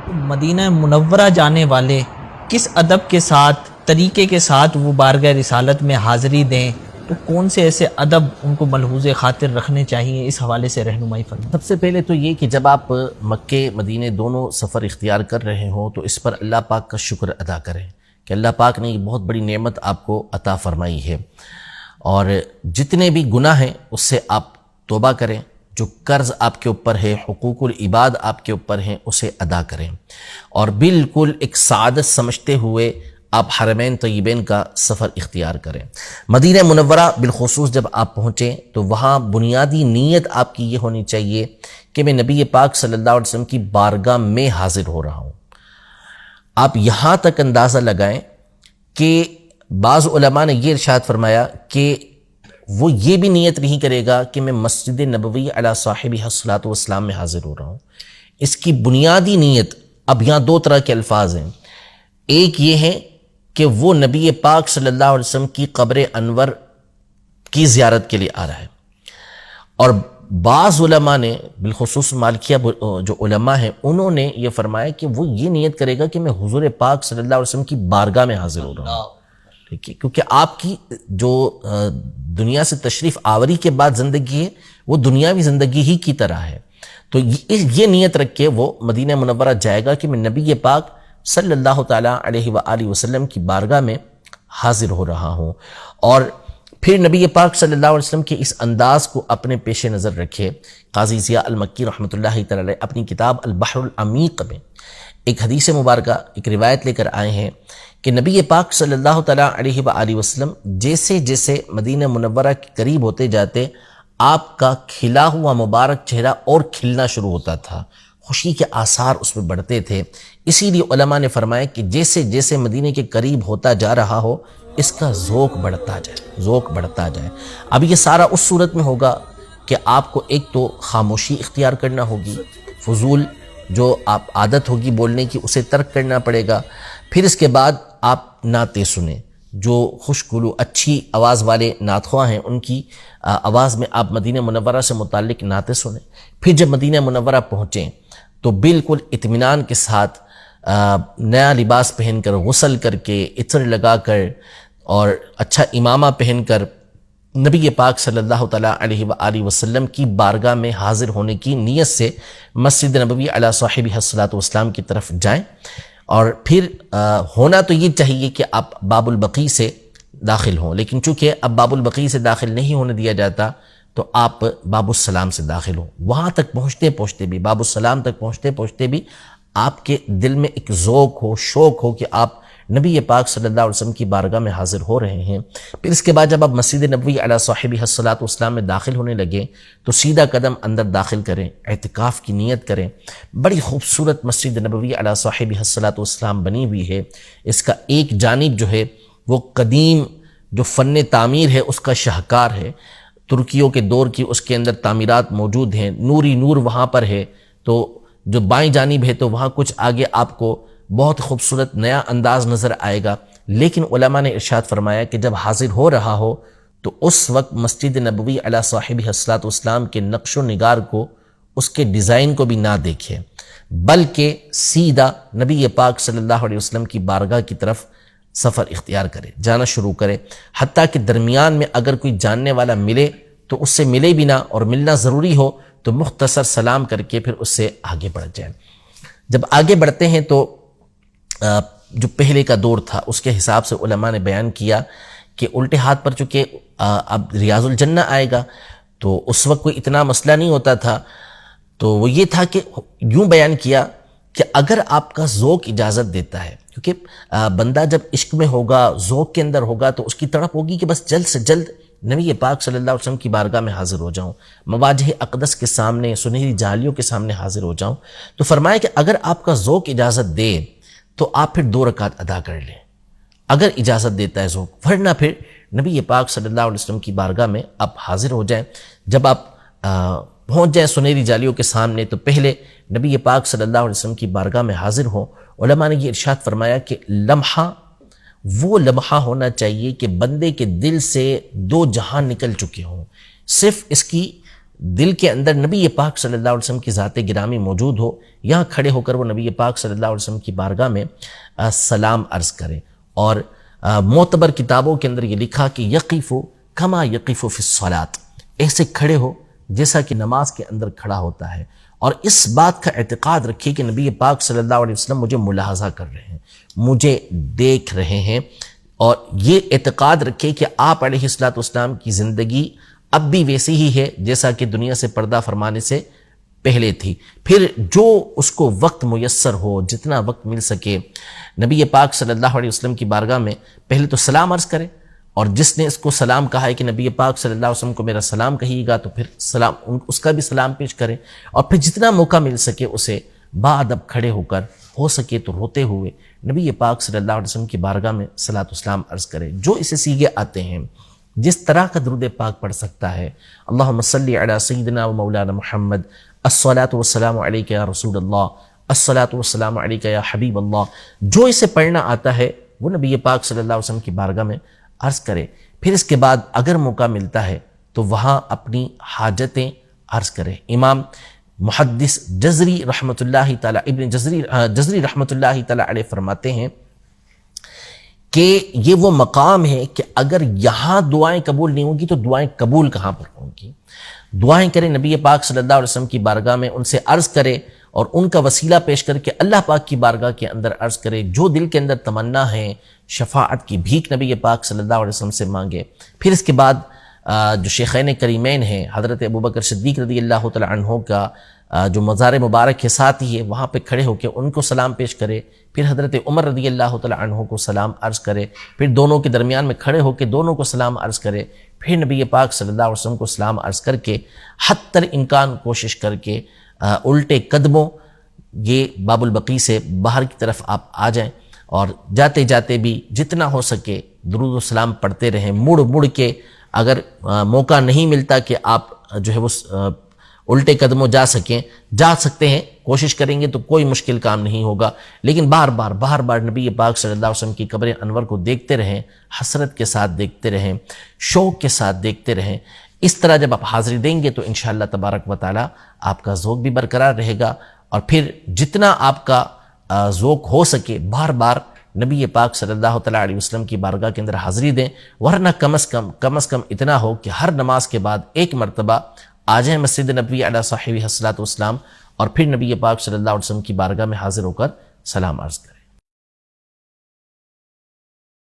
مدینہ منورہ جانے والے کس ادب کے ساتھ، طریقے کے ساتھ وہ بارگاہ رسالت میں حاضری دیں، تو کون سے ایسے ادب ان کو ملحوظ خاطر رکھنے چاہیے، اس حوالے سے رہنمائی فرمائیں۔ سب سے پہلے تو یہ کہ جب آپ مکے مدینے دونوں سفر اختیار کر رہے ہوں تو اس پر اللہ پاک کا شکر ادا کریں کہ اللہ پاک نے یہ بہت بڑی نعمت آپ کو عطا فرمائی ہے، اور جتنے بھی گناہ ہیں اس سے آپ توبہ کریں، جو قرض آپ کے اوپر ہے، حقوق العباد آپ کے اوپر ہیں، اسے ادا کریں، اور بالکل ایک سعادت سمجھتے ہوئے آپ حرمین طیبین کا سفر اختیار کریں۔ مدینہ منورہ بالخصوص جب آپ پہنچیں تو وہاں بنیادی نیت آپ کی یہ ہونی چاہیے کہ میں نبی پاک صلی اللہ علیہ وسلم کی بارگاہ میں حاضر ہو رہا ہوں۔ آپ یہاں تک اندازہ لگائیں کہ بعض علماء نے یہ ارشاد فرمایا کہ وہ یہ بھی نیت نہیں کرے گا کہ میں مسجد نبوی علی صاحبہ الصلاۃ والسلام میں حاضر ہو رہا ہوں۔ اس کی بنیادی نیت، اب یہاں دو طرح کے الفاظ ہیں، ایک یہ ہے کہ وہ نبی پاک صلی اللہ علیہ وسلم کی قبر انور کی زیارت کے لیے آ رہا ہے، اور بعض علماء نے بالخصوص مالکیہ جو علماء ہیں انہوں نے یہ فرمایا کہ وہ یہ نیت کرے گا کہ میں حضور پاک صلی اللہ علیہ وسلم کی بارگاہ میں حاضر ہو رہا ہوں، ٹھیک ہے، کیونکہ آپ کی جو دنیا سے تشریف آوری کے بعد زندگی ہے وہ دنیاوی زندگی ہی کی طرح ہے، تو یہ نیت رکھ کے وہ مدینہ منورہ جائے گا کہ میں نبی پاک صلی اللہ تعالیٰ علیہ وآلہ وسلم کی بارگاہ میں حاضر ہو رہا ہوں۔ اور پھر نبی پاک صلی اللہ علیہ وسلم کے اس انداز کو اپنے پیش نظر رکھے۔ قاضی ضیاء المکی رحمۃ اللہ تعالی علیہ اپنی کتاب البحر العمیق میں ایک حدیث مبارکہ، ایک روایت لے کر آئے ہیں کہ نبی پاک صلی اللہ تعالیٰ علیہ وآلہ وسلم جیسے جیسے مدینہ منورہ کے قریب ہوتے جاتے آپ کا کھلا ہوا مبارک چہرہ اور کھلنا شروع ہوتا تھا، خوشی کے آثار اس میں بڑھتے تھے۔ اسی لیے علماء نے فرمایا کہ جیسے جیسے مدینے کے قریب ہوتا جا رہا ہو اس کا ذوق بڑھتا جائے۔ اب یہ سارا اس صورت میں ہوگا کہ آپ کو ایک تو خاموشی اختیار کرنا ہوگی، فضول جو آپ عادت ہوگی بولنے کی اسے ترک کرنا پڑے گا، پھر اس کے بعد آپ نعتیں سنیں، جو خوشگلو اچھی آواز والے نعت خواں ہیں ان کی آواز میں آپ مدینہ منورہ سے متعلق نعتیں سنیں۔ پھر جب مدینہ منورہ پہنچیں تو بالکل اطمینان کے ساتھ نیا لباس پہن کر، غسل کر کے، عطر لگا کر اور اچھا امامہ پہن کر نبی پاک صلی اللہ تعالیٰ علیہ وآلہ وسلم کی بارگاہ میں حاضر ہونے کی نیت سے مسجد نبوی علی صاحبہ الصلاۃ والسلام کی طرف جائیں، اور پھر ہونا تو یہ چاہیے کہ آپ باب البقیع سے داخل ہوں، لیکن چونکہ اب باب البقیع سے داخل نہیں ہونے دیا جاتا تو آپ باب السلام سے داخل ہوں۔ وہاں تک پہنچتے پہنچتے بھی، باب السلام تک پہنچتے پہنچتے بھی آپ کے دل میں ایک ذوق ہو، شوق ہو کہ آپ نبی پاک صلی اللہ علیہ وسلم کی بارگاہ میں حاضر ہو رہے ہیں۔ پھر اس کے بعد جب آپ مسجد نبوی علی صاحبہ الصلاۃ والسلام میں داخل ہونے لگے تو سیدھا قدم اندر داخل کریں، اعتکاف کی نیت کریں۔ بڑی خوبصورت مسجد نبوی علی صاحبہ الصلاۃ والسلام بنی ہوئی ہے، اس کا ایک جانب جو ہے وہ قدیم جو فن تعمیر ہے اس کا شاہکار ہے، ترکیوں کے دور کی اس کے اندر تعمیرات موجود ہیں، نوری نور وہاں پر ہے۔ تو جو بائیں جانب ہے تو وہاں کچھ آگے آپ کو بہت خوبصورت نیا انداز نظر آئے گا، لیکن علماء نے ارشاد فرمایا کہ جب حاضر ہو رہا ہو تو اس وقت مسجد نبوی علی صاحبہ الصلاۃ والسلام کے نقش و نگار کو، اس کے ڈیزائن کو بھی نہ دیکھیں، بلکہ سیدھا نبی پاک صلی اللہ علیہ وسلم کی بارگاہ کی طرف سفر اختیار کرے، جانا شروع کرے، حتیٰ کہ درمیان میں اگر کوئی جاننے والا ملے تو اس سے ملے بھی نہ، اور ملنا ضروری ہو تو مختصر سلام کر کے پھر اس سے آگے بڑھ جائیں۔ جب آگے بڑھتے ہیں تو جو پہلے کا دور تھا اس کے حساب سے علماء نے بیان کیا کہ الٹے ہاتھ پر چونکہ اب ریاض الجنہ آئے گا تو اس وقت کوئی اتنا مسئلہ نہیں ہوتا تھا، تو وہ یہ تھا کہ یوں بیان کیا کہ اگر آپ کا ذوق اجازت دیتا ہے، کیونکہ بندہ جب عشق میں ہوگا، ذوق کے اندر ہوگا تو اس کی تڑپ ہوگی کہ بس جلد سے جلد نبی پاک صلی اللہ علیہ وسلم کی بارگاہ میں حاضر ہو جاؤں، مواجہ اقدس کے سامنے، سنہری جالیوں کے سامنے حاضر ہو جاؤں۔ تو فرمایا کہ اگر آپ کا ذوق اجازت دے تو آپ پھر 2 رکعت ادا کر لیں، اگر اجازت دیتا ہے ذوق، ورنہ پھر نبی پاک صلی اللہ علیہ وسلم کی بارگاہ میں آپ حاضر ہو جائیں۔ جب آپ پہنچ جائیں سنہری جالیوں کے سامنے تو پہلے نبی پاک صلی اللہ علیہ وسلم کی بارگاہ میں حاضر ہوں۔ علماء نے یہ ارشاد فرمایا کہ لمحہ وہ لمحہ ہونا چاہیے کہ بندے کے دل سے 2 جہاں نکل چکے ہوں، صرف اس کی دل کے اندر نبی پاک صلی اللہ علیہ وسلم کی ذات گرامی موجود ہو، یہاں کھڑے ہو کر وہ نبی پاک صلی اللہ علیہ وسلم کی بارگاہ میں سلام عرض کرے۔ اور معتبر کتابوں کے اندر یہ لکھا کہ یقف کما یقف فی الصلاۃ، ایسے کھڑے ہو جیسا کہ نماز کے اندر کھڑا ہوتا ہے، اور اس بات کا اعتقاد رکھیے کہ نبی پاک صلی اللہ علیہ وسلم مجھے ملاحظہ کر رہے ہیں، مجھے دیکھ رہے ہیں، اور یہ اعتقاد رکھے کہ آپ علیہ الصلوۃ والسلام کی زندگی اب بھی ویسی ہی ہے جیسا کہ دنیا سے پردہ فرمانے سے پہلے تھی۔ پھر جو اس کو وقت میسر ہو، جتنا وقت مل سکے، نبی پاک صلی اللہ علیہ وسلم کی بارگاہ میں پہلے تو سلام عرض کرے، اور جس نے اس کو سلام کہا ہے کہ نبی پاک صلی اللہ علیہ وسلم کو میرا سلام کہیے گا، تو پھر سلام اس کا بھی سلام پیش کرے، اور پھر جتنا موقع مل سکے اسے باادب کھڑے ہو کر، ہو سکے تو روتے ہوئے، نبی پاک صلی اللہ علیہ وسلم کی بارگاہ میں صلاۃ و سلام عرض کرے۔ جو اسے سیگے آتے ہیں، جس طرح کا درود پاک پڑھ سکتا ہے، اللہم صلی علی سیدنا و مولانا محمد، الصلاۃ والسلام علیک یا رسول اللہ، الصلاۃ والسلام علیک یا حبیب اللہ، جو اسے پڑھنا آتا ہے وہ نبی پاک صلی اللہ علیہ وسلم کی بارگاہ میں عرض کرے۔ پھر اس کے بعد اگر موقع ملتا ہے تو وہاں اپنی حاجتیں عرض کرے۔ امام محدث جزری رحمۃ اللہ تعالی، ابن جزری رحمۃ اللہ تعالی علیہ فرماتے ہیں کہ یہ وہ مقام ہے کہ اگر یہاں دعائیں قبول نہیں ہوں گی تو دعائیں قبول کہاں پر ہوں گی؟ دعائیں کرے نبی پاک صلی اللہ علیہ وسلم کی بارگاہ میں، ان سے عرض کرے، اور ان کا وسیلہ پیش کر کے اللہ پاک کی بارگاہ کے اندر عرض کرے، جو دل کے اندر تمنا ہے، شفاعت کی بھیک نبی پاک صلی اللہ علیہ وسلم سے مانگے۔ پھر اس کے بعد جو شیخین کریمین ہیں، حضرت ابوبکر صدیق رضی اللہ تعالی عنہ کا جو مزار مبارک کے ساتھ ہی ہے، وہاں پہ کھڑے ہو کے ان کو سلام پیش کرے۔ پھر حضرت عمر رضی اللہ تعالی عنہ کو سلام عرض کرے، پھر دونوں کے درمیان میں کھڑے ہو کے دونوں کو سلام عرض کرے، پھر نبی پاک صلی اللہ علیہ وسلم کو سلام عرض کر کے حتی الامکان کوشش کر کے الٹے قدموں یہ باب البقیع سے باہر کی طرف آپ آ جائیں، اور جاتے جاتے بھی جتنا ہو سکے درود و سلام پڑھتے رہیں، مڑ مڑ کے۔ اگر موقع نہیں ملتا کہ آپ جو ہے وہ الٹے قدموں جا سکتے ہیں، کوشش کریں گے تو کوئی مشکل کام نہیں ہوگا، لیکن بار بار نبی پاک صلی اللہ علیہ وسلم کی قبر انور کو دیکھتے رہیں، حسرت کے ساتھ دیکھتے رہیں، شوق کے ساتھ دیکھتے رہیں۔ اس طرح جب آپ حاضری دیں گے تو انشاءاللہ تبارک و تعالی آپ کا ذوق بھی برقرار رہے گا، اور پھر جتنا آپ کا ذوق ہو سکے بار بار نبی پاک صلی اللہ تعالی علیہ وسلم کی بارگاہ کے اندر حاضری دیں، ورنہ کم از کم اتنا ہو کہ ہر نماز کے بعد ایک مرتبہ آ جائیں مسجد نبوی علی صاحب الصلاۃ والسلام، اور پھر نبی پاک صلی اللہ علیہ وسلم کی بارگاہ میں حاضر ہو کر سلام عرض کریں۔